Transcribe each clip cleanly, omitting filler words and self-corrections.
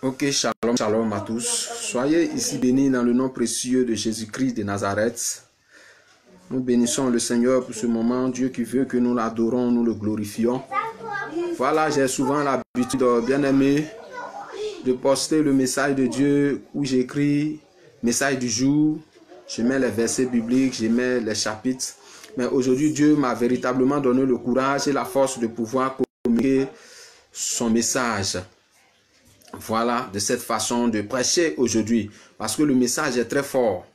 Ok, shalom, shalom à tous. Soyez ici bénis dans le nom précieux de Jésus-Christ de Nazareth. Nous bénissons le Seigneur pour ce moment. Dieu qui veut que nous l'adorons, nous le glorifions. Voilà, j'ai souvent l'habitude, bien aimé, de poster le message de Dieu où j'écris message du jour. Je mets les versets bibliques, je mets les chapitres. Mais aujourd'hui, Dieu m'a véritablement donné le courage et la force de pouvoir communiquer son message. Voilà, de cette façon de prêcher aujourd'hui. Parce que le message est très fort.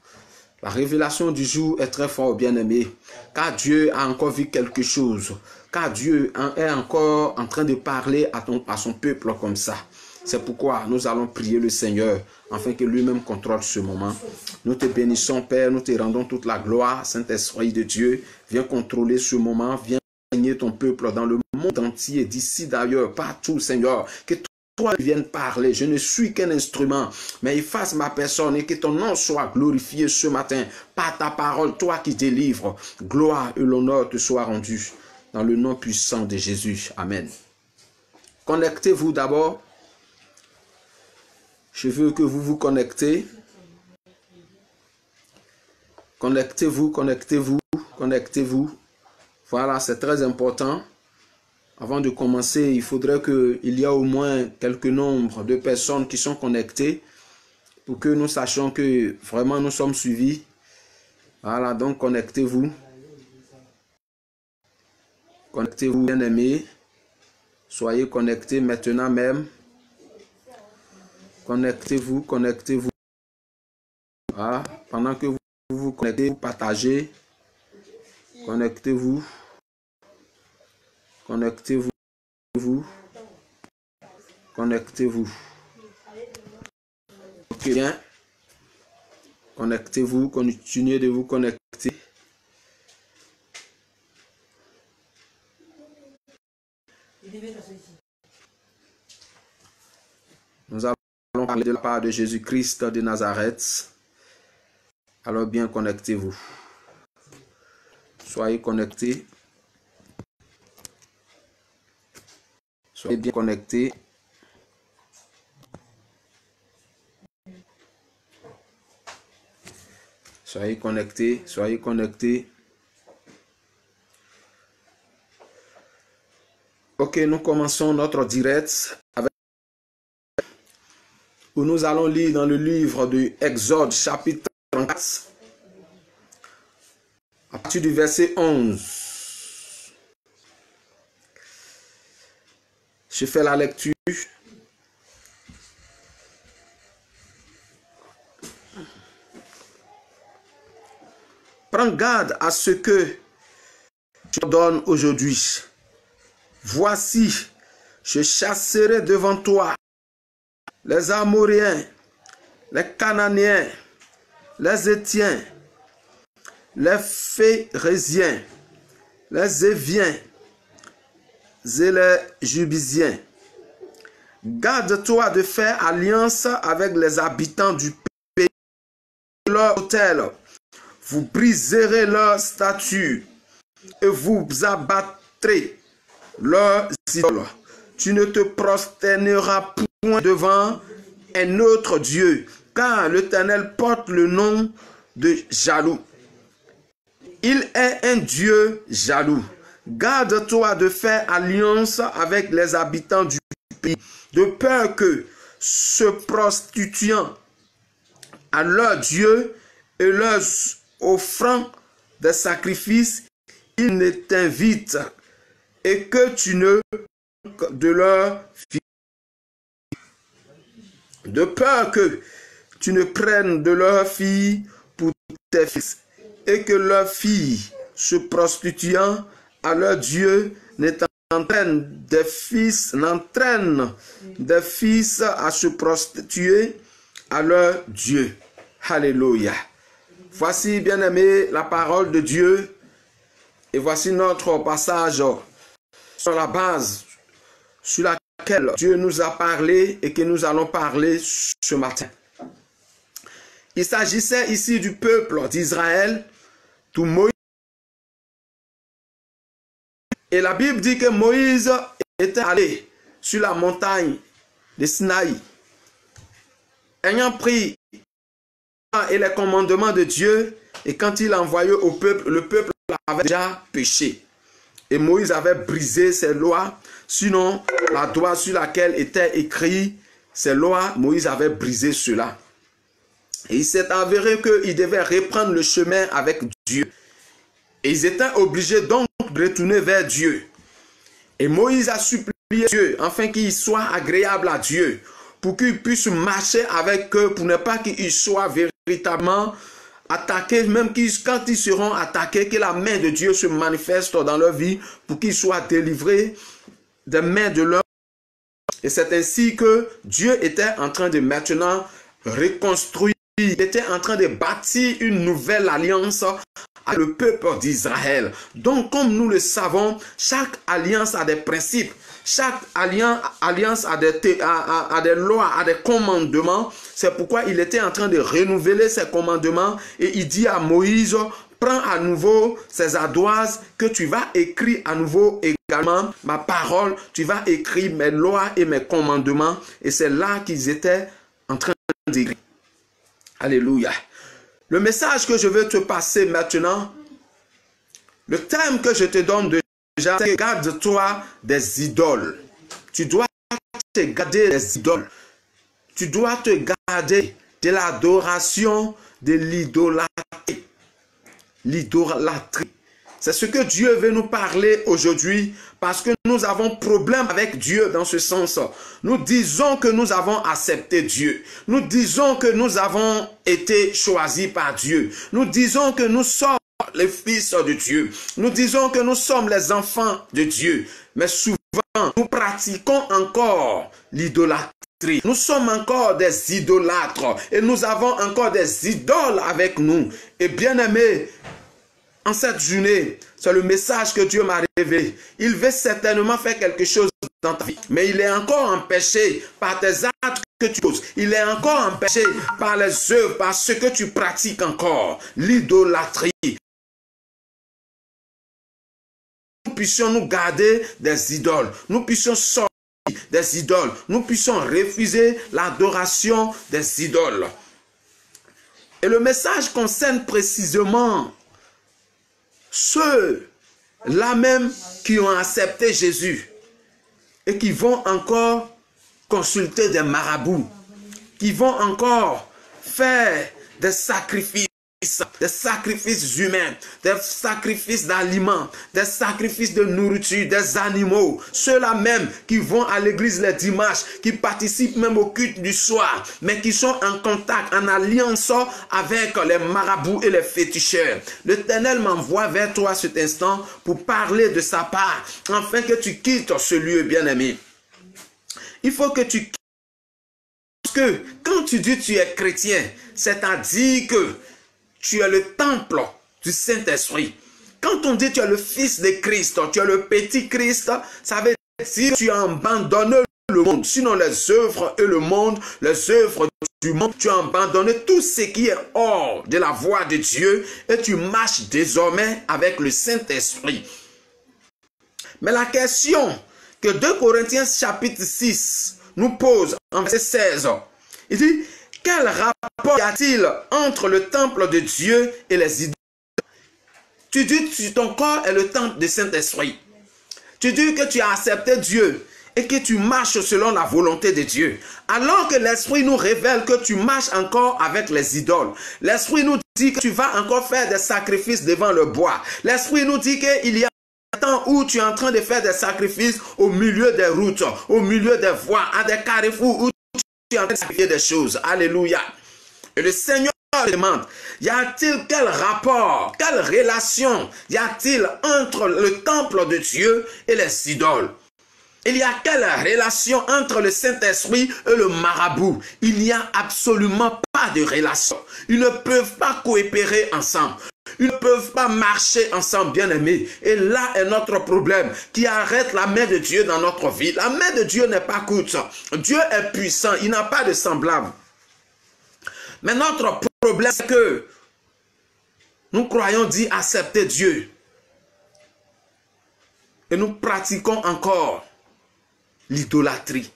La révélation du jour est très forte, bien-aimé. Car Dieu a encore vu quelque chose. Car Dieu est encore en train de parler à son peuple comme ça. C'est pourquoi nous allons prier le Seigneur, afin que lui-même contrôle ce moment. Nous te bénissons, Père, nous te rendons toute la gloire. Saint-Esprit de Dieu, viens contrôler ce moment, viens gagner ton peuple dans le monde entier, d'ici d'ailleurs, partout, Seigneur. Que toi vienne parler, je ne suis qu'un instrument, mais efface ma personne et que ton nom soit glorifié ce matin par ta parole, toi qui délivres. Gloire et l'honneur te soient rendus dans le nom puissant de Jésus. Amen. Connectez-vous d'abord. Je veux que vous vous connectez. Connectez-vous, connectez-vous, connectez-vous. Voilà, c'est très important. Avant de commencer, il faudrait qu'il y ait au moins quelques nombres de personnes qui sont connectées pour que nous sachions que vraiment nous sommes suivis. Voilà, donc connectez-vous. Connectez-vous, bien-aimés. Soyez connectés maintenant même. Connectez-vous, connectez-vous. Voilà, pendant que vous vous connectez, vous partagez. Connectez-vous. Connectez-vous. Connectez-vous. Ok, bien. Connectez-vous, continuez de vous connecter. Nous allons parler de la part de Jésus-Christ de Nazareth. Alors bien connectez-vous. Soyez connectés. Soyez bien connectés. Soyez connectés, soyez connectés. Ok, nous commençons notre direct avec où nous allons lire dans le livre de Exode chapitre 34 à partir du verset 11. Je fais la lecture. Prends garde à ce que je te donne aujourd'hui. Voici, je chasserai devant toi les Amoréens, les Cananéens, les Étiens, les Phérésiens, les Éviens et les Jubisiens. Garde-toi de faire alliance avec les habitants du pays de leur autel. Vous briserez leurs statues et vous abattrez leurs idoles. Tu ne te prosterneras point devant un autre Dieu, car l'Éternel porte le nom de jaloux. Il est un Dieu jaloux. Garde-toi de faire alliance avec les habitants du pays, de peur que, se prostituant à leur Dieu et leur offrant des sacrifices, ils ne t'invitent et que tu ne de leur fille. De peur que tu ne prennes de leur fille pour tes fils et que leur fille, se prostituant à leur Dieu, n'entraîne des fils à se prostituer à leur Dieu. Alléluia. Voici, bien-aimé, la parole de Dieu. Et voici notre passage sur la base sur laquelle Dieu nous a parlé et que nous allons parler ce matin. Il s'agissait ici du peuple d'Israëel, tout Moïse. Et la Bible dit que Moïse était allé sur la montagne de Sinaï, ayant pris et les commandements de Dieu, et quand il envoyait au peuple, le peuple avait déjà péché. Et Moïse avait brisé ses lois, sinon la doigt sur laquelle était écrit ces lois, Moïse avait brisé cela. Et il s'est avéré qu'ils devaient reprendre le chemin avec Dieu. Et ils étaient obligés donc de retourner vers Dieu. Et Moïse a supplié Dieu, afin qu'il soit agréable à Dieu, pour qu'il puisse marcher avec eux, pour ne pas qu'ils soient véritablement attaqués, même quand ils seront attaqués, que la main de Dieu se manifeste dans leur vie, pour qu'ils soient délivrés des mains de leur. Et c'est ainsi que Dieu était en train de maintenant reconstruire, il était en train de bâtir une nouvelle alliance avec le peuple d'Israël. Donc, comme nous le savons, chaque alliance a des principes. Chaque alliance a des lois, a des commandements. C'est pourquoi il était en train de renouveler ses commandements. Et il dit à Moïse, prends à nouveau ces ardoises que tu vas écrire à nouveau également ma parole. Tu vas écrire mes lois et mes commandements. Et c'est là qu'ils étaient en train d'écrire. Alléluia. Le message que je veux te passer maintenant, le thème que je te donne déjà, c'est garde-toi des idoles. Tu dois te garder des idoles. Tu dois te garder de l'adoration, de l'idolâtrie. L'idolâtrie. C'est ce que Dieu veut nous parler aujourd'hui parce que nous avons problème avec Dieu dans ce sens. Nous disons que nous avons accepté Dieu. Nous disons que nous avons été choisis par Dieu. Nous disons que nous sommes les fils de Dieu. Nous disons que nous sommes les enfants de Dieu. Mais souvent, nous pratiquons encore l'idolâtrie. Nous sommes encore des idolâtres et nous avons encore des idoles avec nous. Et bien aimés, en cette journée, c'est le message que Dieu m'a révélé. Il veut certainement faire quelque chose dans ta vie, mais il est encore empêché par tes actes que tu poses. Il est encore empêché par les œuvres, par ce que tu pratiques encore. L'idolâtrie. Nous puissions nous garder des idoles. Nous puissions sortir des idoles. Nous puissions refuser l'adoration des idoles. Et le message concerne précisément ceux-là même qui ont accepté Jésus et qui vont encore consulter des marabouts, qui vont encore faire des sacrifices humains, des sacrifices d'aliments, des sacrifices de nourriture, des animaux. Ceux-là même qui vont à l'église les dimanches, qui participent même au culte du soir, mais qui sont en contact, en alliance avec les marabouts et les féticheurs. L'Éternel m'envoie vers toi cet instant pour parler de sa part, afin que tu quittes ce lieu, bien-aimé. Il faut que tu quittes. Parce que quand tu dis que tu es chrétien, c'est-à-dire que tu es le temple du Saint-Esprit. Quand on dit que tu es le fils de Christ, tu es le petit Christ, ça veut dire que tu as abandonné le monde. Sinon les œuvres et le monde, les œuvres du monde, tu as abandonné tout ce qui est hors de la voie de Dieu et tu marches désormais avec le Saint-Esprit. Mais la question que 2 Corinthiens chapitre 6 nous pose en verset 16, il dit: quel rapport y a-t-il entre le temple de Dieu et les idoles? Tu dis que ton corps est le temple du Saint-Esprit. Tu dis que tu as accepté Dieu et que tu marches selon la volonté de Dieu. Alors que l'Esprit nous révèle que tu marches encore avec les idoles. L'Esprit nous dit que tu vas encore faire des sacrifices devant le bois. L'Esprit nous dit qu'il y a un temps où tu es en train de faire des sacrifices au milieu des routes, au milieu des voies, à des carrefours où tu es en train de sacrifier des choses. Alléluia. Et le Seigneur demande, y a-t-il quel rapport, quelle relation y a-t-il entre le temple de Dieu et les idoles? Il y a quelle relation entre le Saint-Esprit et le marabout? Il n'y a absolument pas de relation. Ils ne peuvent pas coopérer ensemble. Ils ne peuvent pas marcher ensemble, bien-aimés. Et là est notre problème qui arrête la main de Dieu dans notre vie. La main de Dieu n'est pas courte. Dieu est puissant. Il n'a pas de semblable. Mais notre problème, c'est que nous croyons dire accepter Dieu. Et nous pratiquons encore l'idolâtrie.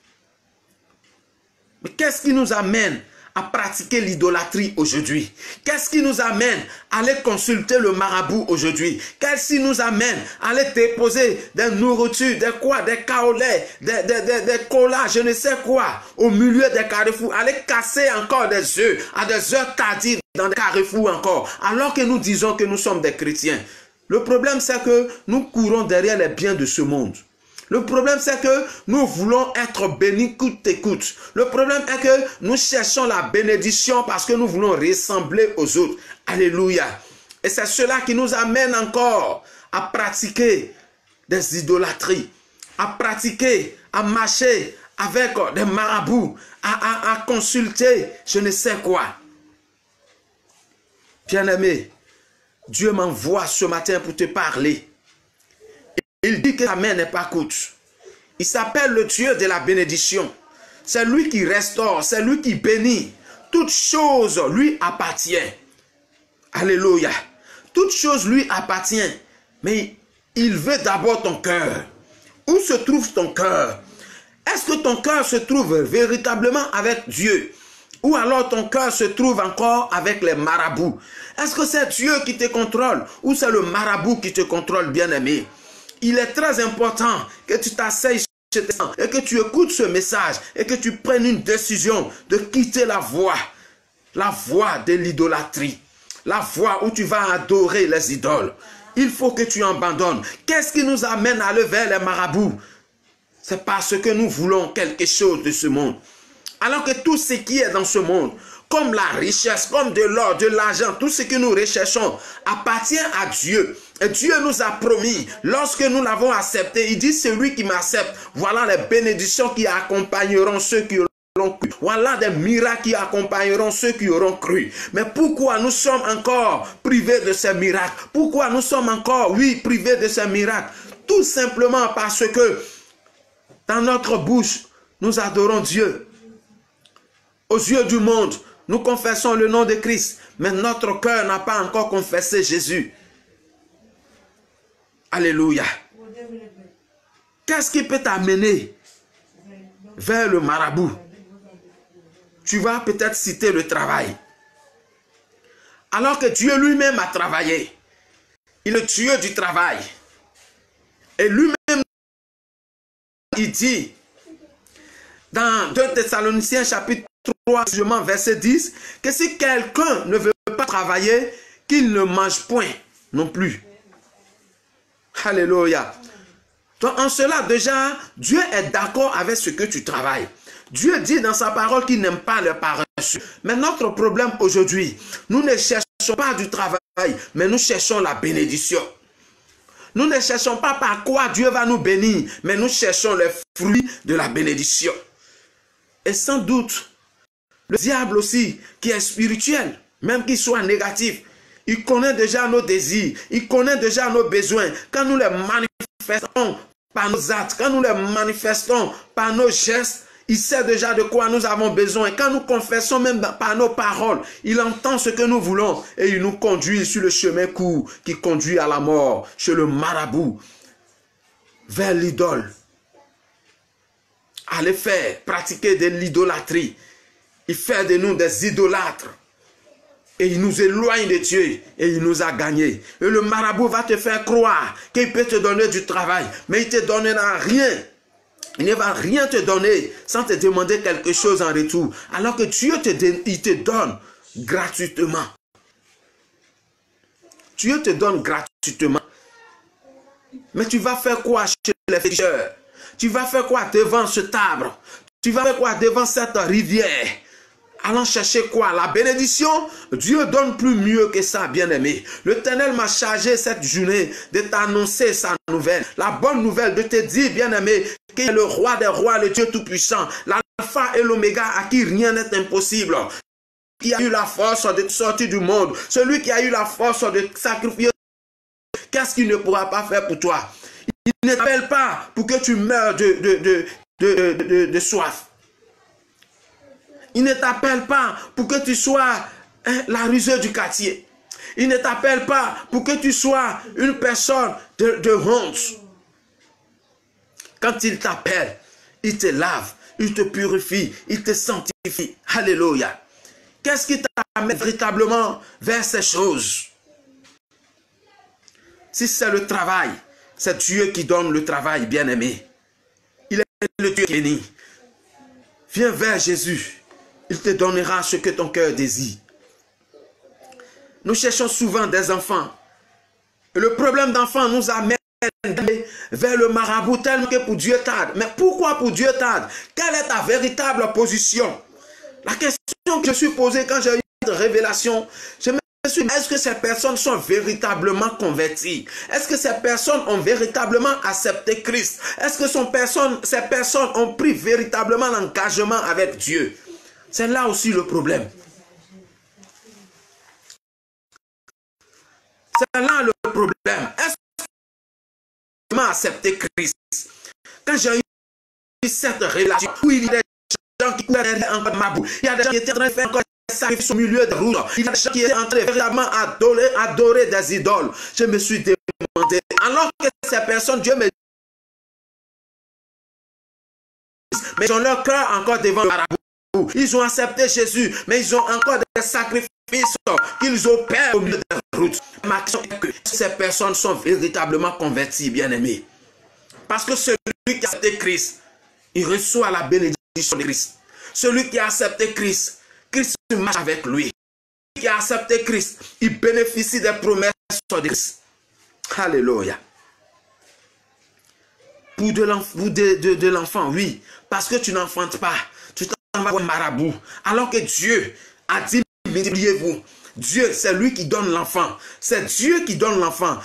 Mais qu'est-ce qui nous amène à pratiquer l'idolâtrie aujourd'hui? Qu'est-ce qui nous amène à aller consulter le marabout aujourd'hui? Qu'est-ce qui nous amène à aller déposer des nourritures, des kaolais, des colas, je ne sais quoi, au milieu des carrefours, aller casser encore des œufs à des heures tardives dans des carrefours encore, alors que nous disons que nous sommes des chrétiens? Le problème, c'est que nous courons derrière les biens de ce monde. Le problème, c'est que nous voulons être bénis coûte et coûte. Le problème est que nous cherchons la bénédiction parce que nous voulons ressembler aux autres. Alléluia. Et c'est cela qui nous amène encore à pratiquer des idolâtries, à pratiquer, à marcher avec des marabouts, à consulter je ne sais quoi. Bien-aimé, Dieu m'envoie ce matin pour te parler. Il dit que sa main n'est pas courte. Il s'appelle le Dieu de la bénédiction. C'est lui qui restaure, c'est lui qui bénit. Toute chose lui appartient. Alléluia. Toute chose lui appartient. Mais il veut d'abord ton cœur. Où se trouve ton cœur? Est-ce que ton cœur se trouve véritablement avec Dieu? Ou alors ton cœur se trouve encore avec les marabouts? Est-ce que c'est Dieu qui te contrôle ou c'est le marabout qui te contrôle, bien-aimé? Il est très important que tu t'asseyes chez tes et que tu écoutes ce message et que tu prennes une décision de quitter la voie de l'idolâtrie, la voie où tu vas adorer les idoles. Il faut que tu abandonnes. Qu'est-ce qui nous amène à aller vers les marabouts? C'est parce que nous voulons quelque chose de ce monde. Alors que tout ce qui est dans ce monde, comme la richesse, comme de l'or, de l'argent, tout ce que nous recherchons appartient à Dieu. Et Dieu nous a promis, lorsque nous l'avons accepté, il dit, celui qui m'accepte, voilà les bénédictions qui accompagneront ceux qui auront cru. Voilà des miracles qui accompagneront ceux qui auront cru. Mais pourquoi nous sommes encore privés de ces miracles? Pourquoi nous sommes encore, oui, privés de ces miracles? Tout simplement parce que dans notre bouche, nous adorons Dieu. Aux yeux du monde, nous confessons le nom de Christ, mais notre cœur n'a pas encore confessé Jésus. Alléluia. Qu'est-ce qui peut t'amener vers le marabout? Tu vas peut-être citer le travail. Alors que Dieu lui-même a travaillé. Il est Dieu du travail. Et lui-même, il dit, dans 2 Thessaloniciens chapitre 3, verset 10, que si quelqu'un ne veut pas travailler, qu'il ne mange point non plus. Alléluia. Donc en cela déjà, Dieu est d'accord avec ce que tu travailles. Dieu dit dans sa parole qu'il n'aime pas le paresseux. Mais notre problème aujourd'hui, nous ne cherchons pas du travail, mais nous cherchons la bénédiction. Nous ne cherchons pas par quoi Dieu va nous bénir, mais nous cherchons les fruits de la bénédiction. Et sans doute, le diable aussi, qui est spirituel, même qu'il soit négatif, il connaît déjà nos désirs, il connaît déjà nos besoins. Quand nous les manifestons par nos actes, quand nous les manifestons par nos gestes, il sait déjà de quoi nous avons besoin. Quand nous confessons même par nos paroles, il entend ce que nous voulons et il nous conduit sur le chemin court qui conduit à la mort, chez le marabout, vers l'idole. Aller faire, pratiquer de l'idolâtrie. Il fait de nous des idolâtres. Et il nous éloigne de Dieu. Et il nous a gagnés. Et le marabout va te faire croire qu'il peut te donner du travail. Mais il ne te donnera rien. Il ne va rien te donner sans te demander quelque chose en retour. Alors que Dieu il te donne gratuitement. Dieu te donne gratuitement. Mais tu vas faire quoi chez les féticheurs? Tu vas faire quoi devant ce arbre? Tu vas faire quoi devant cette rivière? Allons chercher quoi? La bénédiction? Dieu donne plus mieux que ça, bien-aimé. L'Éternel m'a chargé cette journée de t'annoncer sa nouvelle. La bonne nouvelle de te dire, bien-aimé, qu'il est le roi des rois, le Dieu tout-puissant, l'alpha et l'oméga, à qui rien n'est impossible. Qui a eu la force de sortir du monde, celui qui a eu la force de sacrifier, qu'est-ce qu'il ne pourra pas faire pour toi? Il ne t'appelle pas pour que tu meurs de soif. Il ne t'appelle pas pour que tu sois la rusée du quartier. Il ne t'appelle pas pour que tu sois une personne de honte. Quand il t'appelle, il te lave, il te purifie, il te sanctifie. Alléluia. Qu'est-ce qui t'amène véritablement vers ces choses? Si c'est le travail, c'est Dieu qui donne le travail, bien-aimé. Il est le Dieu qui bénit. Viens vers Jésus. Il te donnera ce que ton cœur désire. Nous cherchons souvent des enfants. Et le problème d'enfant nous amène vers le marabout tellement que pour Dieu tarde. Mais pourquoi pour Dieu tarde? Quelle est ta véritable position? La question que je suis posée quand j'ai eu cette révélation, je me suis dit, est-ce que ces personnes sont véritablement converties? Est-ce que ces personnes ont véritablement accepté Christ? Est-ce que ces personnes ont pris véritablement l'engagement avec Dieu? C'est là aussi le problème. C'est là le problème. Est-ce que accepté Christ? Quand j'ai eu cette relation où il y a des gens qui couraient encore ma boue, il y a des gens qui étaient en train de faire encore des sacrifices au milieu des routes, il y a des gens qui étaient en train de véritablement adorer des idoles. Je me suis demandé, alors que ces personnes, Dieu me dit, mais ils ont leur cœur encore devant le marabout. Ils ont accepté Jésus, mais ils ont encore des sacrifices qu'ils opèrent au milieu des routes. Ma question est que ces personnes sont véritablement converties, bien-aimés. Parce que celui qui a accepté Christ, il reçoit la bénédiction de Christ. Celui qui a accepté Christ, Christ marche avec lui. Celui qui a accepté Christ, il bénéficie des promesses de Christ. Alléluia. Pour de l'enfant, oui. Parce que tu n'enfantes pas. Tu t'en vas au marabout. Alors que Dieu a dit, multipliez-vous. Dieu, c'est lui qui donne l'enfant. C'est Dieu qui donne l'enfant.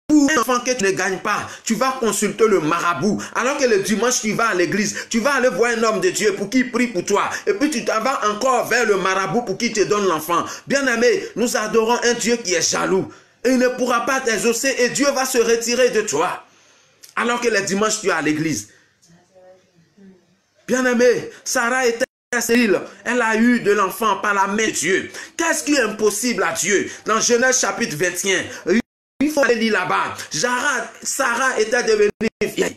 Pour un enfant que tu ne gagnes pas, tu vas consulter le marabout. Alors que le dimanche, tu vas à l'église, tu vas aller voir un homme de Dieu pour qu'il prie pour toi. Et puis tu t'en vas encore vers le marabout pour qu'il te donne l'enfant. Bien-aimé, nous adorons un Dieu qui est jaloux. Et il ne pourra pas t'exaucer et Dieu va se retirer de toi. Alors que le dimanche, tu es à l'église. Bien-aimé, Sarah était stérile. Elle a eu de l'enfant par la main de Dieu. Qu'est-ce qui est impossible à Dieu? Dans Genèse chapitre 21, il faut aller lire là-bas. Sarah était devenue vieille.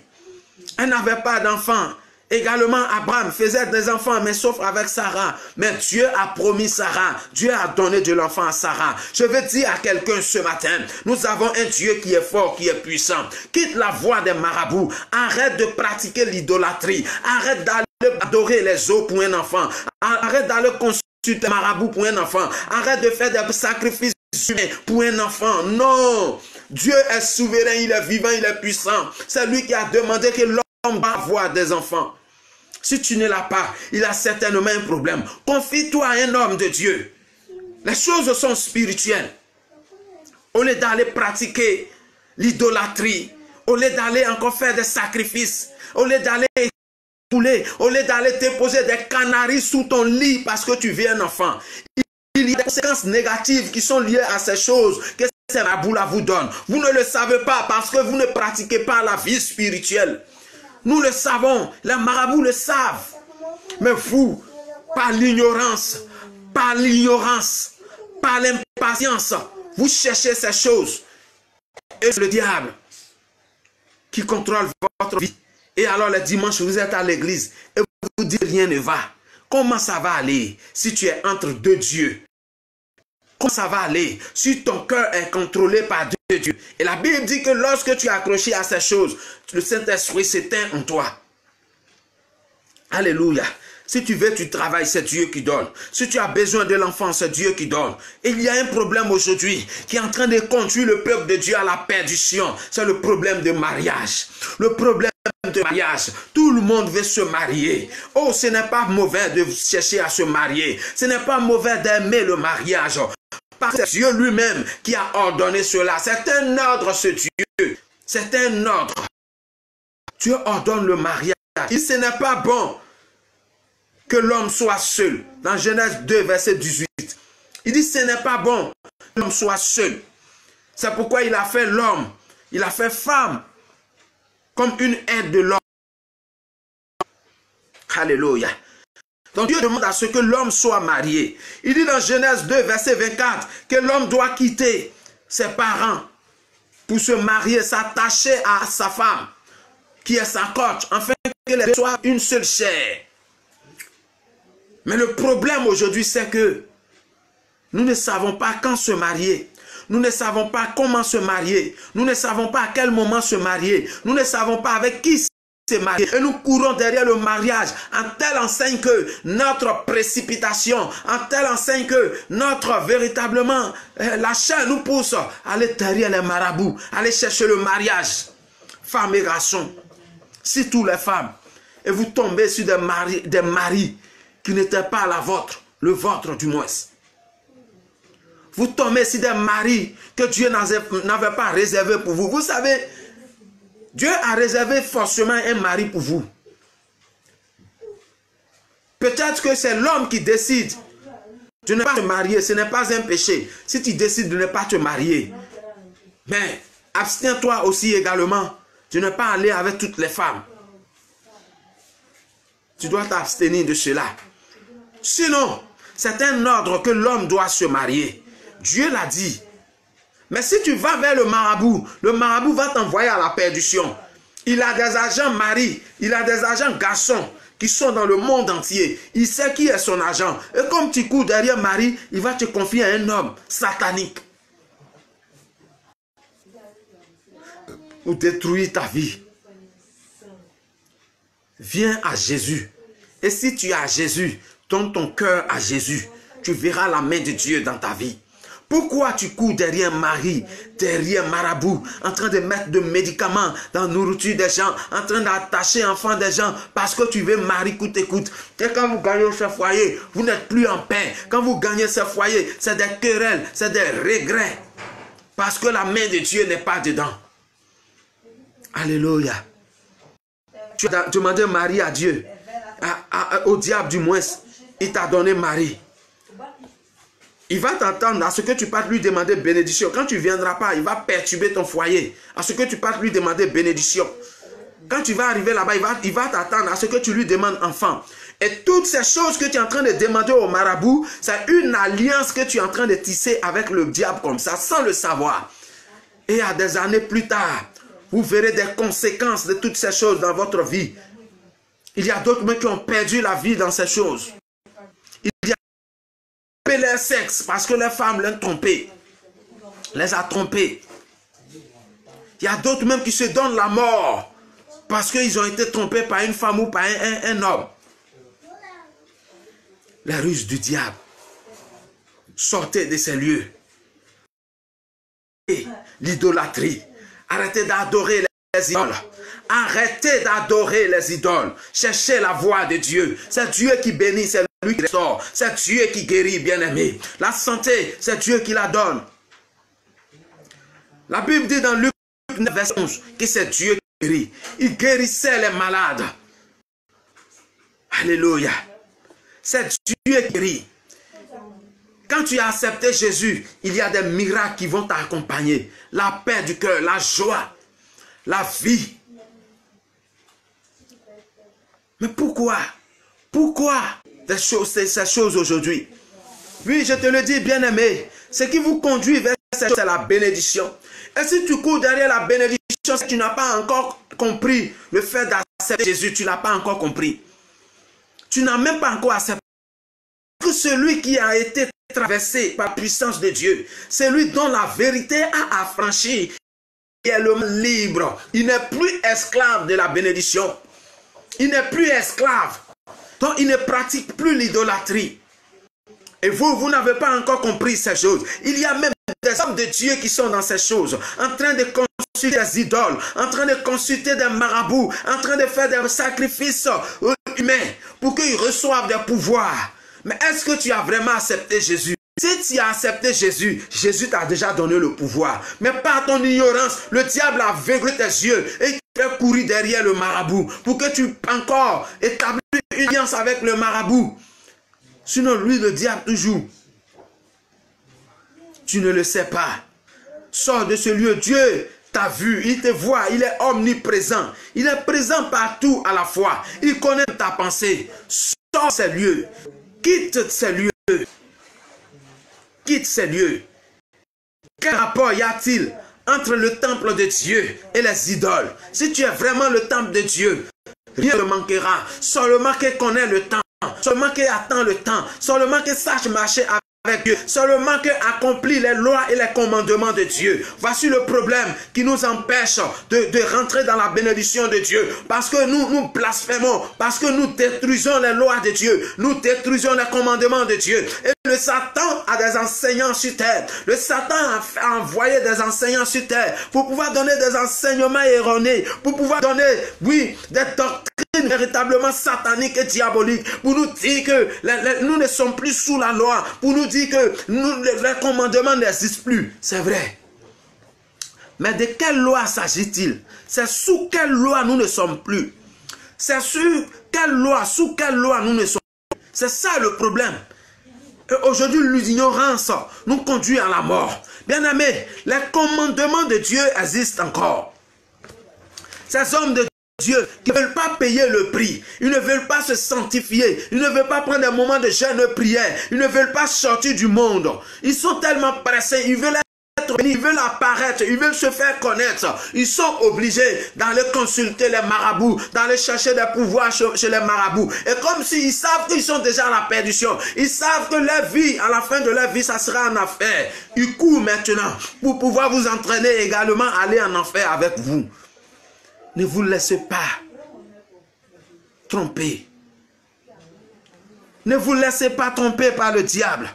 Elle n'avait pas d'enfant. Également, Abraham faisait des enfants, mais sauf avec Sarah. Mais Dieu a promis Sarah. Dieu a donné de l'enfant à Sarah. Je veux dire à quelqu'un ce matin, nous avons un Dieu qui est fort, qui est puissant. Quitte la voie des marabouts. Arrête de pratiquer l'idolâtrie. Arrête d'aller adorer les os pour un enfant. Arrête d'aller consulter les marabouts pour un enfant. Arrête de faire des sacrifices humains pour un enfant. Non! Dieu est souverain, il est vivant, il est puissant. C'est lui qui a demandé que l'homme va avoir des enfants. Si tu ne l'as pas, il a certainement un problème. Confie-toi à un homme de Dieu. Les choses sont spirituelles. Au lieu d'aller pratiquer l'idolâtrie, au lieu d'aller encore faire des sacrifices, au lieu d'aller pouler, au lieu d'aller déposer des canaris sous ton lit parce que tu veux un enfant, il y a des conséquences négatives qui sont liées à ces choses que ces marabouts-là vous donnent. Vous ne le savez pas parce que vous ne pratiquez pas la vie spirituelle. Nous le savons, les marabouts le savent. Mais vous, par l'ignorance, par l'impatience, vous cherchez ces choses. Et c'est le diable qui contrôle votre vie. Et alors le dimanche, vous êtes à l'église et vous vous dites rien ne va. Comment ça va aller si tu es entre deux dieux? Comment ça va aller si ton cœur est contrôlé par Dieu? Et la Bible dit que lorsque tu es accroché à ces choses, le Saint-Esprit s'éteint en toi. Alléluia. Si tu veux, tu travailles, c'est Dieu qui donne. Si tu as besoin de l'enfant, c'est Dieu qui donne. Et il y a un problème aujourd'hui qui est en train de conduire le peuple de Dieu à la perdition. C'est le problème de mariage. Le problème de mariage. Tout le monde veut se marier. Oh, ce n'est pas mauvais de chercher à se marier. Ce n'est pas mauvais d'aimer le mariage. Parce que c'est Dieu lui-même qui a ordonné cela. C'est un ordre, ce Dieu. C'est un ordre. Dieu ordonne le mariage. Et ce n'est pas bon que l'homme soit seul. Dans Genèse 2, verset 18. Il dit ce n'est pas bon que l'homme soit seul. C'est pourquoi il a fait l'homme. Il a fait femme comme une aide de l'homme. Alléluia. Donc Dieu demande à ce que l'homme soit marié. Il dit dans Genèse 2, verset 24, que l'homme doit quitter ses parents pour se marier, s'attacher à sa femme, qui est sa coach, afin que les deux soient une seule chair. Mais le problème aujourd'hui, c'est que nous ne savons pas quand se marier. Nous ne savons pas comment se marier. Nous ne savons pas à quel moment se marier. Nous ne savons pas avec qui se marier. Et nous courons derrière le mariage en telle enseigne que notre précipitation, en telle enseigne que notre véritablement, la chair nous pousse à aller derrière les marabouts, à aller chercher le mariage. Femmes et garçons, si tous les femmes, et vous tombez sur des maris qui n'étaient pas la vôtre, le vôtre du moins. Vous tombez sur des maris que Dieu n'avait pas réservé pour vous. Vous savez, Dieu a réservé forcément un mari pour vous. Peut-être que c'est l'homme qui décide de ne pas te marier. Ce n'est pas un péché si tu décides de ne pas te marier. Mais abstiens-toi aussi également de ne pas aller avec toutes les femmes. Tu dois t'abstenir de cela. Sinon, c'est un ordre que l'homme doit se marier. Dieu l'a dit. Mais si tu vas vers le marabout va t'envoyer à la perdition. Il a des agents maris, il a des agents garçons qui sont dans le monde entier. Il sait qui est son agent. Et comme tu cours derrière Marie, il va te confier à un homme satanique. Pour détruire ta vie. Viens à Jésus. Et si tu es à Jésus, donne ton cœur à Jésus. Tu verras la main de Dieu dans ta vie. Pourquoi tu cours derrière Marie, derrière marabout, en train de mettre des médicaments dans la nourriture des gens, en train d'attacher enfants des gens, parce que tu veux Marie coûte et coûte. Et quand vous gagnez ce foyer, vous n'êtes plus en paix. Quand vous gagnez ce foyer, c'est des querelles, c'est des regrets. Parce que la main de Dieu n'est pas dedans. Alléluia. Tu as demandé Marie à Dieu, au diable du moins, il t'a donné Marie. Il va t'entendre à ce que tu partes lui demander bénédiction. Quand tu ne viendras pas, il va perturber ton foyer. À ce que tu partes lui demander bénédiction. Quand tu vas arriver là-bas, il va t'attendre à ce que tu lui demandes enfant. Et toutes ces choses que tu es en train de demander au marabout, c'est une alliance que tu es en train de tisser avec le diable comme ça, sans le savoir. Et à des années plus tard, vous verrez des conséquences de toutes ces choses dans votre vie. Il y a d'autres qui ont perdu la vie dans ces choses. Il y a leur sexe parce que les femmes l'ont trompé, les a trompés. Il y a d'autres même qui se donnent la mort parce qu'ils ont été trompés par une femme ou par un homme. Les ruses du diable. Sortez de ces lieux. L'idolâtrie. Arrêtez d'adorer les idoles. Arrêtez d'adorer les idoles. Cherchez la voix de Dieu. C'est Dieu qui bénit, c'est lui qui restaure. C'est Dieu qui guérit, bien-aimé. La santé, c'est Dieu qui la donne. La Bible dit dans Luc 9, verset 11, que c'est Dieu qui guérit. Il guérissait les malades. Alléluia. C'est Dieu qui guérit. Quand tu as accepté Jésus, il y a des miracles qui vont t'accompagner. La paix du cœur, la joie, la vie. Mais pourquoi? Pourquoi ces choses aujourd'hui? Oui, je te le dis, bien-aimé, ce qui vous conduit vers ces choses, c'est la bénédiction. Et si tu cours derrière la bénédiction, tu n'as pas encore compris le fait d'accepter Jésus, tu n'as pas encore compris. Tu n'as même pas encore accepté que celui qui a été traversé par la puissance de Dieu, celui dont la vérité a affranchi, il est l'homme libre. Il n'est plus esclave de la bénédiction. Il n'est plus esclave. Donc il ne pratique plus l'idolâtrie. Et vous n'avez pas encore compris ces choses. Il y a même des hommes de Dieu qui sont dans ces choses, en train de consulter des idoles, en train de consulter des marabouts, en train de faire des sacrifices humains pour qu'ils reçoivent des pouvoirs. Mais est-ce que tu as vraiment accepté Jésus? Si tu as accepté Jésus, Jésus t'a déjà donné le pouvoir. Mais par ton ignorance, le diable a aveuglé tes yeux et il fait courir derrière le marabout pour que tu encore établisses une alliance avec le marabout. Sinon, lui, le diable, toujours. Tu ne le sais pas. Sors de ce lieu. Dieu t'a vu, il te voit, il est omniprésent. Il est présent partout à la fois. Il connaît ta pensée. Sors ces lieux. Quitte ces lieux. Quitte ces lieux. Quel rapport y a-t-il entre le temple de Dieu et les idoles? Si tu es vraiment le temple de Dieu, rien ne manquera. Seulement que connaît le temple. seulement qu'il attend le temps, seulement qu'il sache marcher avec Dieu, seulement qu'il accomplit les lois et les commandements de Dieu. Voici le problème qui nous empêche de rentrer dans la bénédiction de Dieu. Parce que nous blasphémons, parce que nous détruisons les lois de Dieu, nous détruisons les commandements de Dieu. Et le Satan a des enseignants sur terre. Le Satan a envoyé des enseignants sur terre pour pouvoir donner des enseignements erronés, pour pouvoir donner, oui, des doctrines véritablement sataniques et diaboliques, pour nous dire que nous ne sommes plus sous la loi, pour nous dire que les commandements n'existent plus. C'est vrai. Mais de quelle loi s'agit-il? C'est sous quelle loi nous ne sommes plus? C'est sous quelle loi nous ne sommes plus? C'est ça le problème. Aujourd'hui, l'ignorance nous conduit à la mort. Bien-aimés, les commandements de Dieu existent encore. Ces hommes de Dieu qui ne veulent pas payer le prix, ils ne veulent pas se sanctifier, ils ne veulent pas prendre un moment de jeûne de prière, ils ne veulent pas sortir du monde. Ils sont tellement pressés, ils veulent ils veulent apparaître, ils veulent se faire connaître. Ils sont obligés d'aller consulter les marabouts, d'aller chercher des pouvoirs chez les marabouts. Et comme s'ils savent qu'ils sont déjà à la perdition, ils savent que leur vie, à la fin de leur vie, ça sera en enfer. Ils courent maintenant pour pouvoir vous entraîner également à aller en enfer avec vous. Ne vous laissez pas tromper. Ne vous laissez pas tromper par le diable.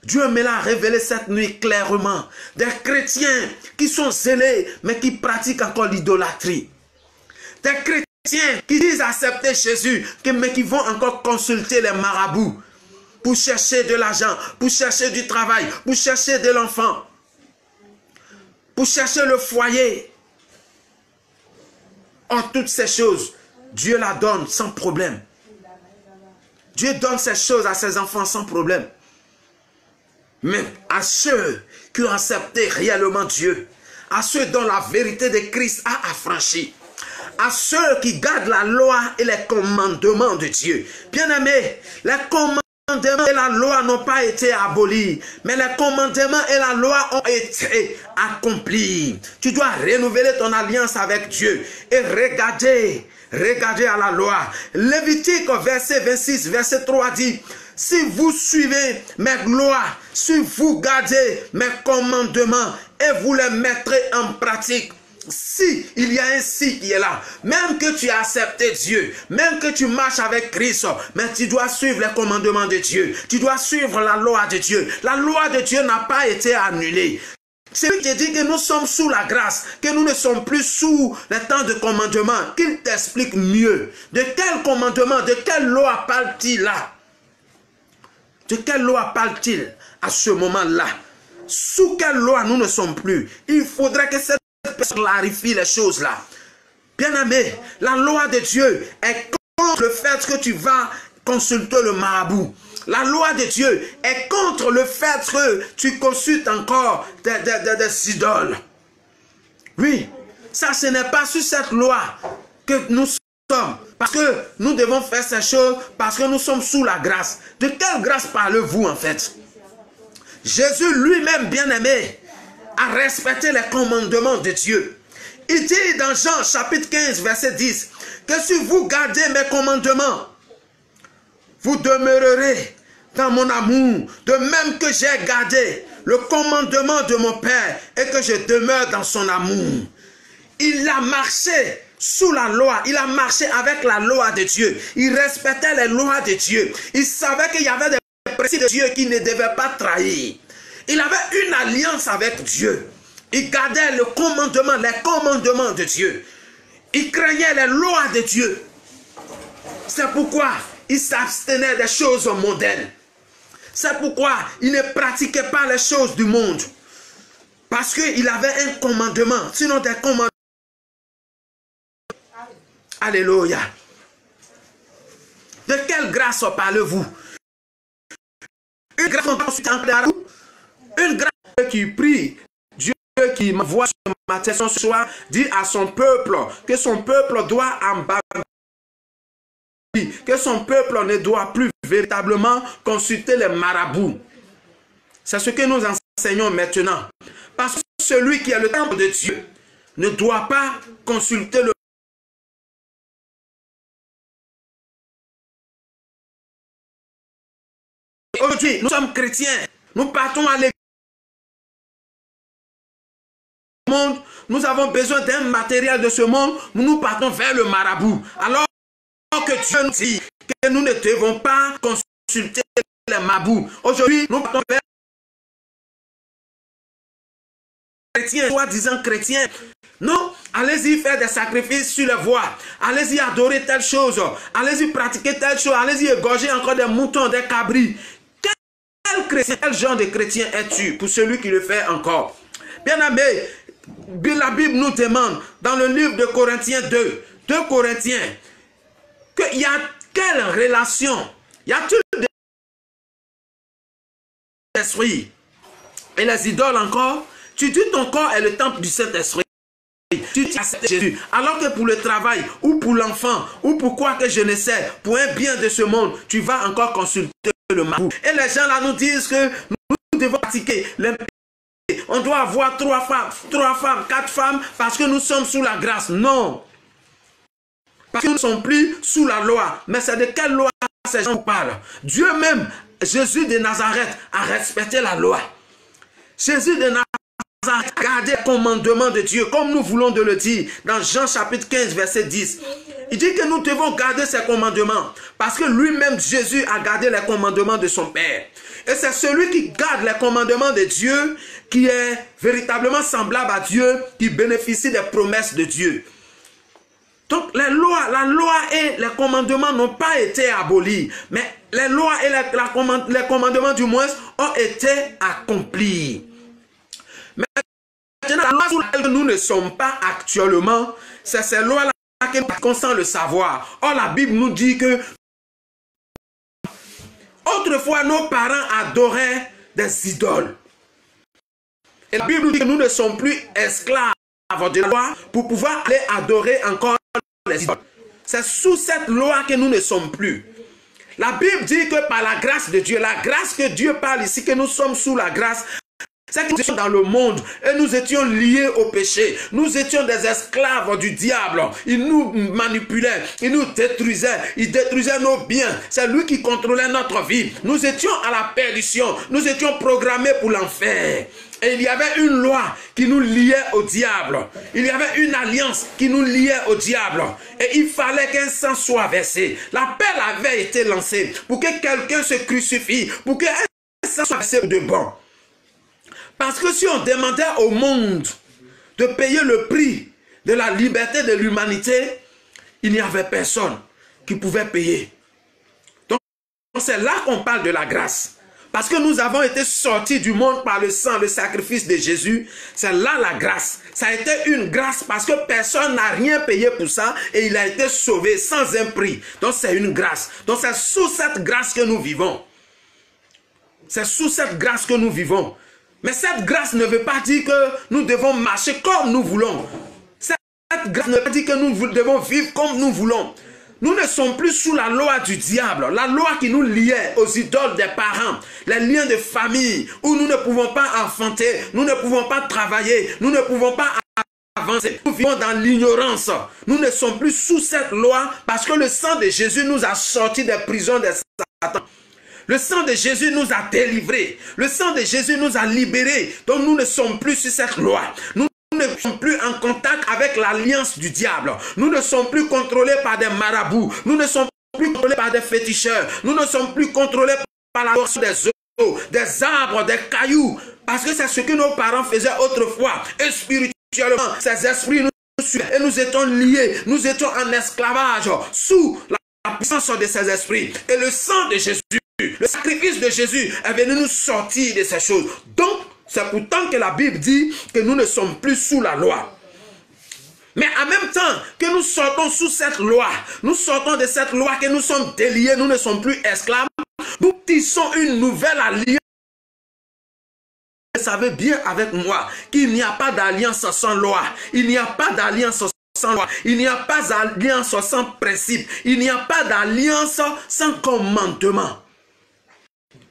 Dieu me l'a révélé cette nuit clairement. Des chrétiens qui sont zélés, mais qui pratiquent encore l'idolâtrie. Des chrétiens qui disent accepter Jésus, mais qui vont encore consulter les marabouts pour chercher de l'argent, pour chercher du travail, pour chercher de l'enfant, pour chercher le foyer. Or, toutes ces choses, Dieu la donne sans problème. Dieu donne ces choses à ses enfants sans problème. Mais à ceux qui ont accepté réellement Dieu, à ceux dont la vérité de Christ a affranchi, à ceux qui gardent la loi et les commandements de Dieu. Bien-aimés, les commandements et la loi n'ont pas été abolis, mais les commandements et la loi ont été accomplis. Tu dois renouveler ton alliance avec Dieu et regardez à la loi. Lévitique verset 26, verset 3 dit: si vous suivez mes lois, si vous gardez mes commandements et vous les mettrez en pratique, si il y a un si qui est là, même que tu as accepté Dieu, même que tu marches avec Christ, mais tu dois suivre les commandements de Dieu, tu dois suivre la loi de Dieu. La loi de Dieu n'a pas été annulée. C'est lui qui dit que nous sommes sous la grâce, que nous ne sommes plus sous les temps de commandement, qu'il t'explique mieux. De quel commandement, de quelle loi parle-t-il là? De quelle loi parle-t-il à ce moment-là? Sous quelle loi nous ne sommes plus? Il faudrait que cette personne clarifie les choses là. Bien-aimé, la loi de Dieu est contre le fait que tu vas consulter le marabout. La loi de Dieu est contre le fait que tu consultes encore des idoles. Oui, ça ce n'est pas sur cette loi que nous sommes. Parce que nous devons faire ces choses parce que nous sommes sous la grâce. De quelle grâce parlez-vous en fait? Jésus lui-même, bien-aimé, a respecté les commandements de Dieu. Il dit dans Jean chapitre 15 verset 10 que si vous gardez mes commandements, vous demeurerez dans mon amour, de même que j'ai gardé le commandement de mon Père et que je demeure dans son amour. Il a marché sous la loi, il a marché avec la loi de Dieu. Il respectait les lois de Dieu. Il savait qu'il y avait des principes de Dieu qu'il ne devait pas trahir. Il avait une alliance avec Dieu. Il gardait le commandement, les commandements de Dieu. Il craignait les lois de Dieu. C'est pourquoi il s'abstenait des choses mondaines. C'est pourquoi il ne pratiquait pas les choses du monde. Parce qu'il avait un commandement, sinon des commandements. Alléluia. De quelle grâce parlez-vous? Une grâce qui prie. Dieu qui m'envoie ce matin, ce soir, dit à son peuple que son peuple doit abandonner, que son peuple ne doit plus véritablement consulter les marabouts. C'est ce que nous enseignons maintenant. Parce que celui qui est le temple de Dieu ne doit pas consulter le Aujourd'hui, nous sommes chrétiens. Nous partons à l'église. Nous avons besoin d'un matériel de ce monde. Nous partons vers le marabout. Alors que Dieu nous dit que nous ne devons pas consulter les marabouts. Aujourd'hui, nous partons vers les chrétiens, soi-disant chrétiens. Non, allez-y faire des sacrifices sur les voies. Allez-y adorer telle chose. Allez-y pratiquer telle chose. Allez-y égorger encore des moutons, des cabris. Quel genre de chrétien es-tu pour celui qui le fait encore? Bien aimé, la Bible nous demande dans le livre de Corinthiens 2 Corinthiens, qu'il y a quelle relation? Y a-t-il des esprits? Et les idoles encore? Tu dis ton corps est le temple du Saint-Esprit. Tu dis à Jésus. Alors que pour le travail, ou pour l'enfant, ou pour quoi que je ne sais, pour un bien de ce monde, tu vas encore consulter le marabout. Et les gens là nous disent que nous devons pratiquer l'impudicité. On doit avoir 3 femmes, 4 femmes, parce que nous sommes sous la grâce. Non. Parce que nous ne sommes plus sous la loi. Mais c'est de quelle loi ces gens parlent? Dieu même, Jésus de Nazareth, a respecté la loi. Jésus de Nazareth a gardé les commandements de Dieu, comme nous voulons de le dire, dans Jean chapitre 15, verset 10. Il dit que nous devons garder ses commandements, parce que lui-même, Jésus, a gardé les commandements de son Père. Et c'est celui qui garde les commandements de Dieu, qui est véritablement semblable à Dieu, qui bénéficie des promesses de Dieu. Donc la loi et les commandements n'ont pas été abolis, mais les lois et les commandements du moins ont été accomplis. Maintenant, la loi sur laquelle nous ne sommes pas actuellement, c'est ces lois-là que nous pratiquons sans le savoir. Or, la Bible nous dit que autrefois, nos parents adoraient des idoles. Et la Bible nous dit que nous ne sommes plus esclaves de la loi pour pouvoir aller adorer encore les idoles. C'est sous cette loi que nous ne sommes plus. La Bible dit que par la grâce de Dieu, la grâce que Dieu parle ici, que nous sommes sous la grâce, c'est que nous étions dans le monde et nous étions liés au péché. Nous étions des esclaves du diable. Il nous manipulait, il nous détruisait, il détruisait nos biens. C'est lui qui contrôlait notre vie. Nous étions à la perdition. Nous étions programmés pour l'enfer. Et il y avait une loi qui nous liait au diable. Il y avait une alliance qui nous liait au diable. Et il fallait qu'un sang soit versé. L'appel avait été lancé pour que quelqu'un se crucifie, pour qu'un sang soit versé de bon. Parce que si on demandait au monde de payer le prix de la liberté de l'humanité, il n'y avait personne qui pouvait payer. Donc c'est là qu'on parle de la grâce. Parce que nous avons été sortis du monde par le sang, le sacrifice de Jésus. C'est là la grâce. Ça a été une grâce parce que personne n'a rien payé pour ça et il a été sauvé sans un prix. Donc c'est une grâce. Donc c'est sous cette grâce que nous vivons. C'est sous cette grâce que nous vivons. Mais cette grâce ne veut pas dire que nous devons marcher comme nous voulons. Cette grâce ne veut pas dire que nous devons vivre comme nous voulons. Nous ne sommes plus sous la loi du diable, la loi qui nous liait aux idoles des parents, les liens de famille, où nous ne pouvons pas enfanter, nous ne pouvons pas travailler, nous ne pouvons pas avancer. Nous vivons dans l'ignorance. Nous ne sommes plus sous cette loi parce que le sang de Jésus nous a sortis des prisons de Satan. Le sang de Jésus nous a délivrés. Le sang de Jésus nous a libérés. Donc nous ne sommes plus sur cette loi. Nous ne sommes plus en contact avec l'alliance du diable. Nous ne sommes plus contrôlés par des marabouts. Nous ne sommes plus contrôlés par des féticheurs. Nous ne sommes plus contrôlés par la force des eaux, des arbres, des cailloux. Parce que c'est ce que nos parents faisaient autrefois. Et spirituellement, ces esprits nous suivaient. Et nous étions liés. Nous étions en esclavage sous la puissance de ces esprits. Et le sang de Jésus, le sacrifice de Jésus est venu nous sortir de ces choses. Donc, c'est pourtant que la Bible dit que nous ne sommes plus sous la loi. Mais en même temps que nous sortons sous cette loi, nous sortons de cette loi, que nous sommes déliés, nous ne sommes plus esclaves, nous tissons une nouvelle alliance. Vous savez bien avec moi qu'il n'y a pas d'alliance sans loi. Il n'y a pas d'alliance sans loi. Il n'y a pas d'alliance sans principe. Il n'y a pas d'alliance sans commandement.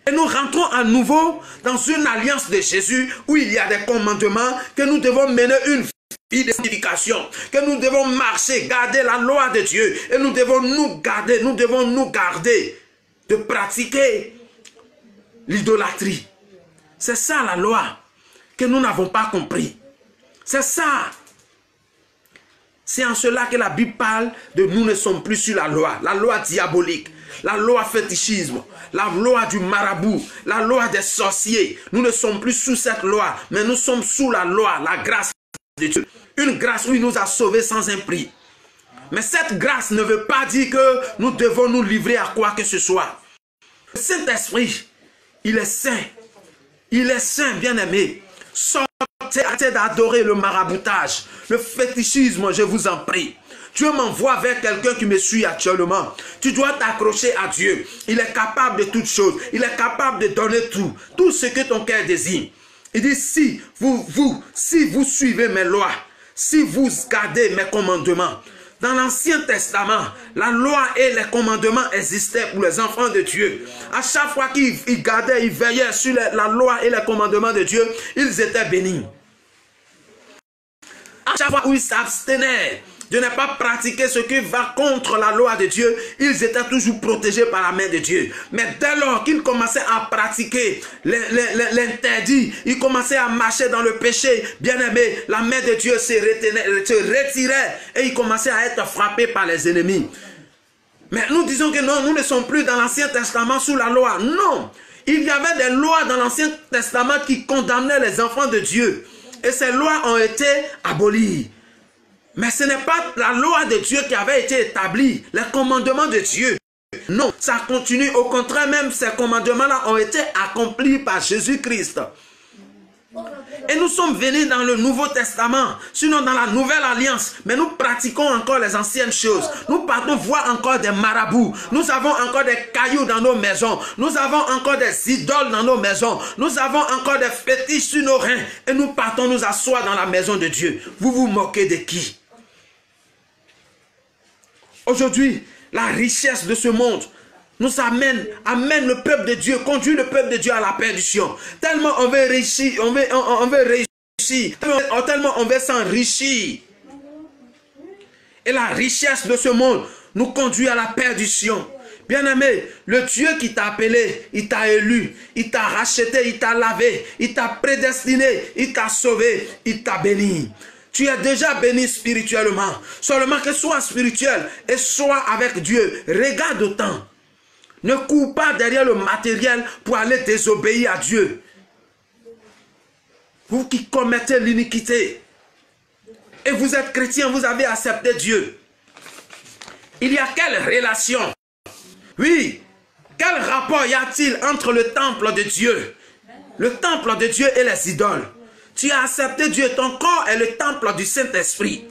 Et nous rentrons à nouveau dans une alliance de Jésus où il y a des commandements que nous devons mener une vie de sanctification, que nous devons marcher, garder la loi de Dieu et nous devons nous garder de pratiquer l'idolâtrie. C'est ça la loi que nous n'avons pas compris. C'est ça. C'est en cela que la Bible parle de nous ne sommes plus sur la loi diabolique, la loi fétichisme, la loi du marabout, la loi des sorciers. Nous ne sommes plus sous cette loi, mais nous sommes sous la loi, la grâce de Dieu. Une grâce où il nous a sauvés sans un prix. Mais cette grâce ne veut pas dire que nous devons nous livrer à quoi que ce soit. Le Saint-Esprit, il est saint. Il est saint, bien-aimé. Sortez d'adorer le maraboutage, le fétichisme, je vous en prie. Dieu m'envoie vers quelqu'un qui me suit actuellement. Tu dois t'accrocher à Dieu. Il est capable de toutes choses. Il est capable de donner tout ce que ton cœur désire. Il dit, si vous suivez mes lois, si vous gardez mes commandements. Dans l'Ancien Testament, la loi et les commandements existaient pour les enfants de Dieu. À chaque fois qu'ils gardaient, ils veillaient sur la loi et les commandements de Dieu, ils étaient bénis. À chaque fois où ils s'abstenaient de ne pas pratiquer ce qui va contre la loi de Dieu, ils étaient toujours protégés par la main de Dieu. Mais dès lors qu'ils commençaient à pratiquer l'interdit, ils commençaient à marcher dans le péché, bien aimé, la main de Dieu se retirait et ils commençaient à être frappés par les ennemis. Mais nous disons que non, nous ne sommes plus dans l'Ancien Testament sous la loi. Non, il y avait des lois dans l'Ancien Testament qui condamnaient les enfants de Dieu. Et ces lois ont été abolies. Mais ce n'est pas la loi de Dieu qui avait été établie, les commandements de Dieu. Non, ça continue. Au contraire, même ces commandements-là ont été accomplis par Jésus-Christ. Et nous sommes venus dans le Nouveau Testament, sinon dans la Nouvelle Alliance, mais nous pratiquons encore les anciennes choses. Nous partons voir encore des marabouts. Nous avons encore des cailloux dans nos maisons. Nous avons encore des idoles dans nos maisons. Nous avons encore des fétiches sur nos reins. Et nous partons nous asseoir dans la maison de Dieu. Vous vous moquez de qui? Aujourd'hui, la richesse de ce monde nous amène le peuple de Dieu, conduit le peuple de Dieu à la perdition. Tellement on veut réussir, on veut réussir, tellement on veut s'enrichir. Et la richesse de ce monde nous conduit à la perdition. Bien-aimé, le Dieu qui t'a appelé, il t'a élu, il t'a racheté, il t'a lavé, il t'a prédestiné, il t'a sauvé, il t'a béni. Tu es déjà béni spirituellement. Seulement que sois spirituel et sois avec Dieu. Regarde au temps. Ne cours pas derrière le matériel pour aller désobéir à Dieu. Vous qui commettez l'iniquité et vous êtes chrétien, vous avez accepté Dieu. Il y a quelle relation? Oui, quel rapport y a-t-il entre le temple de Dieu, le temple de Dieu et les idoles? Tu as accepté Dieu, ton corps est le temple du Saint-Esprit.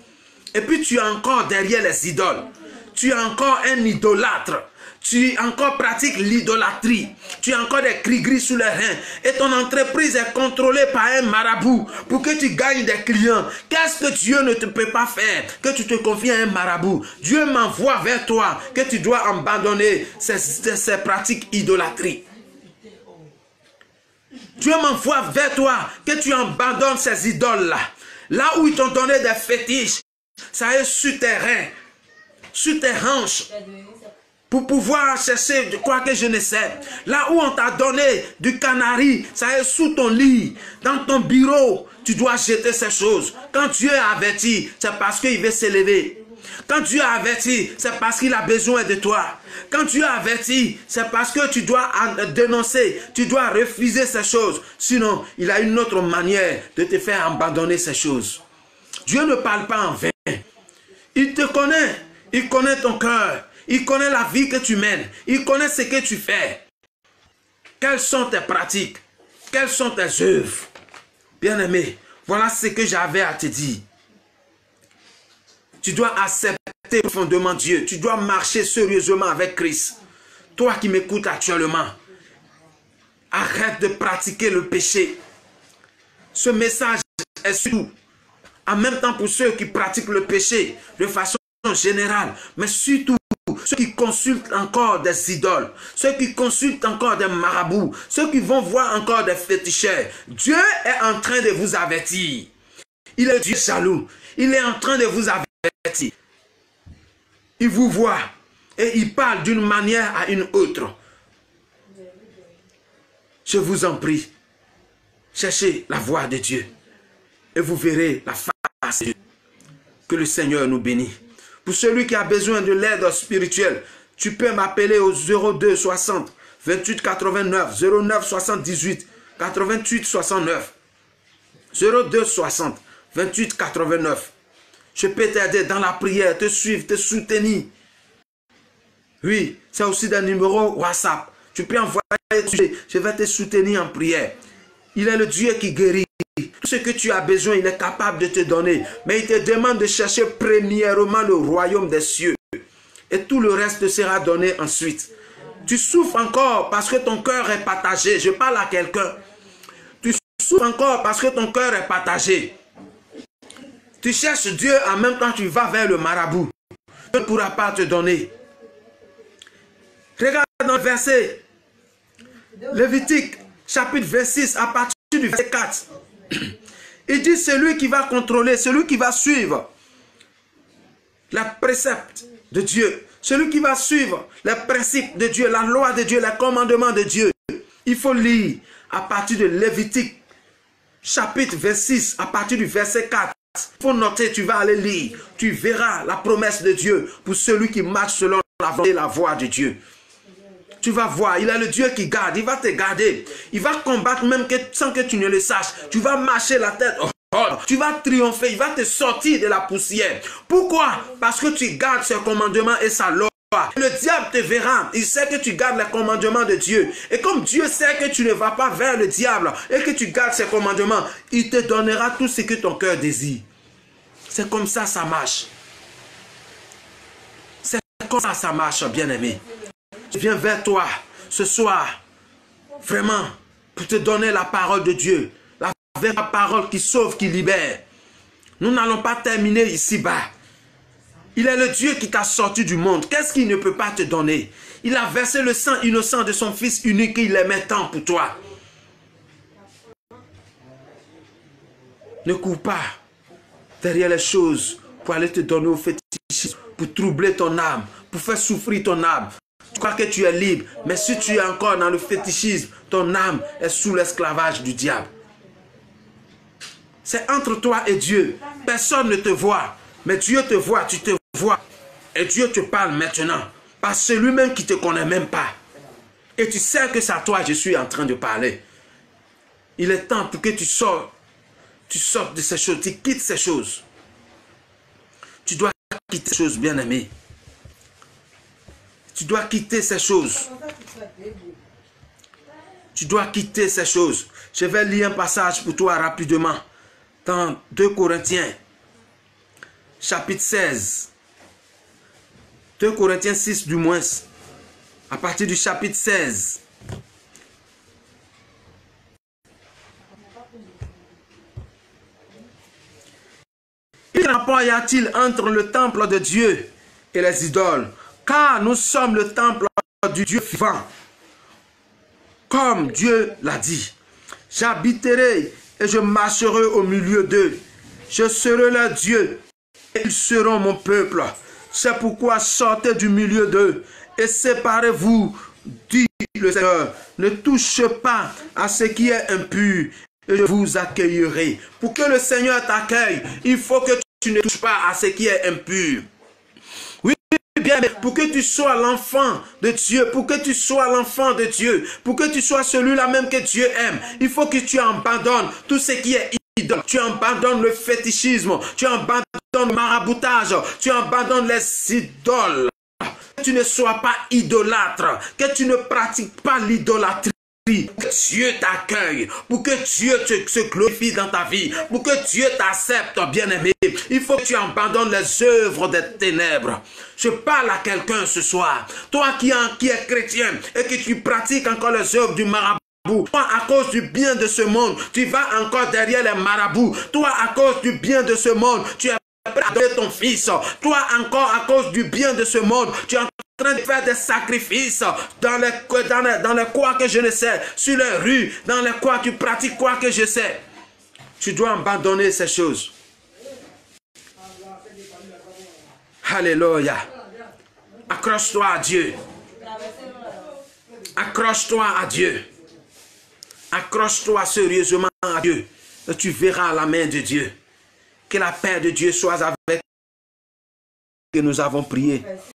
Et puis tu es encore derrière les idoles. Tu es encore un idolâtre. Tu encore pratiques l'idolâtrie. Tu as encore des cris-gris sous les reins. Et ton entreprise est contrôlée par un marabout pour que tu gagnes des clients. Qu'est-ce que Dieu ne te peut pas faire que tu te confies à un marabout? Dieu m'envoie vers toi que tu dois abandonner ces pratiques idolâtries. Dieu m'envoie vers toi que tu abandonnes ces idoles-là. Là où ils t'ont donné des fétiches, ça est sur tes reins, sur tes hanches, pour pouvoir chercher de quoi que je ne sais. Là où on t'a donné du canari, ça est sous ton lit, dans ton bureau, tu dois jeter ces choses. Quand Dieu a averti, c'est parce qu'il veut s'élever. Quand Dieu a averti, c'est parce qu'il a besoin de toi. Quand Dieu a averti, c'est parce que tu dois dénoncer, tu dois refuser ces choses. Sinon, il a une autre manière de te faire abandonner ces choses. Dieu ne parle pas en vain. Il te connaît, il connaît ton cœur, il connaît la vie que tu mènes, il connaît ce que tu fais. Quelles sont tes pratiques? Quelles sont tes œuvres? Bien-aimé, voilà ce que j'avais à te dire. Tu dois accepter profondément Dieu. Tu dois marcher sérieusement avec Christ. Toi qui m'écoutes actuellement, arrête de pratiquer le péché. Ce message est surtout, en même temps pour ceux qui pratiquent le péché de façon générale, mais surtout ceux qui consultent encore des idoles, ceux qui consultent encore des marabouts, ceux qui vont voir encore des féticheurs. Dieu est en train de vous avertir. Il est Dieu jaloux. Il est en train de vous avertir. Il vous voit et il parle d'une manière à une autre. Je vous en prie, cherchez la voix de Dieu et vous verrez la face de Dieu. Que le Seigneur nous bénisse. Pour celui qui a besoin de l'aide spirituelle, tu peux m'appeler au 02 60 28 89 09 78 88 69 02 60 28 89. Je peux t'aider dans la prière, te suivre, te soutenir. Oui, c'est aussi des numéros WhatsApp. Tu peux envoyer, je vais te soutenir en prière. Il est le Dieu qui guérit. Tout ce que tu as besoin, il est capable de te donner. Mais il te demande de chercher premièrement le royaume des cieux. Et tout le reste sera donné ensuite. Tu souffres encore parce que ton cœur est partagé. Je parle à quelqu'un. Tu souffres encore parce que ton cœur est partagé. Tu cherches Dieu, en même temps tu vas vers le marabout. Dieu ne pourra pas te donner. Regarde dans le verset Lévitique, chapitre 26, à partir du verset 4. Il dit, celui qui va contrôler, celui qui va suivre les préceptes de Dieu, celui qui va suivre les principes de Dieu, la loi de Dieu, les commandements de Dieu. Il faut lire à partir de Lévitique, chapitre 26, à partir du verset 4. Il faut noter, tu vas aller lire. Tu verras la promesse de Dieu pour celui qui marche selon la volonté et la voie de Dieu. Tu vas voir, il est le Dieu qui garde, il va te garder. Il va combattre même sans que tu ne le saches. Tu vas marcher la tête haute. Tu vas triompher, il va te sortir de la poussière. Pourquoi? Parce que tu gardes ses commandements et sa loi. Le diable te verra, il sait que tu gardes les commandements de Dieu. Et comme Dieu sait que tu ne vas pas vers le diable et que tu gardes ses commandements, il te donnera tout ce que ton cœur désire. C'est comme ça marche. C'est comme ça marche, bien-aimé. Je viens vers toi ce soir, vraiment, pour te donner la parole de Dieu. La vraie parole qui sauve, qui libère. Nous n'allons pas terminer ici-bas. Il est le Dieu qui t'a sorti du monde. Qu'est-ce qu'il ne peut pas te donner? Il a versé le sang innocent de son Fils unique et il l'aimait tant pour toi. Ne cours pas derrière les choses pour aller te donner au fétichisme, pour troubler ton âme, pour faire souffrir ton âme. Tu crois que tu es libre, mais si tu es encore dans le fétichisme, ton âme est sous l'esclavage du diable. C'est entre toi et Dieu. Personne ne te voit, mais Dieu te voit, tu te vois. Et Dieu te parle maintenant, par celui-même qui ne te connaît même pas. Et tu sais que c'est à toi que je suis en train de parler. Il est temps pour que tu sortes de ces choses, tu quittes ces choses. Tu dois quitter ces choses, bien-aimé. Tu dois quitter ces choses. Tu dois quitter ces choses. Je vais lire un passage pour toi rapidement. Dans 2 Corinthiens, chapitre 16. 2 Corinthiens 6 du moins. À partir du chapitre 16. Quel rapport y a-t-il entre le temple de Dieu et les idoles? Car nous sommes le temple du Dieu vivant. Comme Dieu l'a dit. J'habiterai et je marcherai au milieu d'eux. Je serai leur Dieu et ils seront mon peuple. C'est pourquoi sortez du milieu d'eux et séparez-vous, dit le Seigneur. Ne touchez pas à ce qui est impur et je vous accueillerai. Pour que le Seigneur t'accueille, il faut que tu ne touches pas à ce qui est impur. Oui, bien, mais pour que tu sois l'enfant de Dieu, pour que tu sois l'enfant de Dieu, pour que tu sois celui-là même que Dieu aime, il faut que tu abandonnes tout ce qui est idole. Tu abandonnes le fétichisme, tu abandonnes le maraboutage, tu abandonnes les idoles. Que tu ne sois pas idolâtre, que tu ne pratiques pas l'idolâtrie. Que Dieu t'accueille, pour que Dieu se glorifie dans ta vie, pour que Dieu t'accepte, bien-aimé. Il faut que tu abandonnes les œuvres des ténèbres. Je parle à quelqu'un ce soir. Toi qui es chrétien et que tu pratiques encore les œuvres du marabout. Toi, à cause du bien de ce monde, tu vas encore derrière les marabouts. Toi, à cause du bien de ce monde, tu es prêt à donner ton fils. Toi, encore à cause du bien de ce monde, tu es en train de faire des sacrifices dans les quoi que je ne sais, sur les rues, dans les quoi tu pratiques quoi que je sais. Tu dois abandonner ces choses. Alléluia. Accroche-toi à Dieu. Accroche-toi à Dieu. Accroche-toi sérieusement à Dieu. Et tu verras la main de Dieu. Que la paix de Dieu soit avec nous. Que nous avons prié.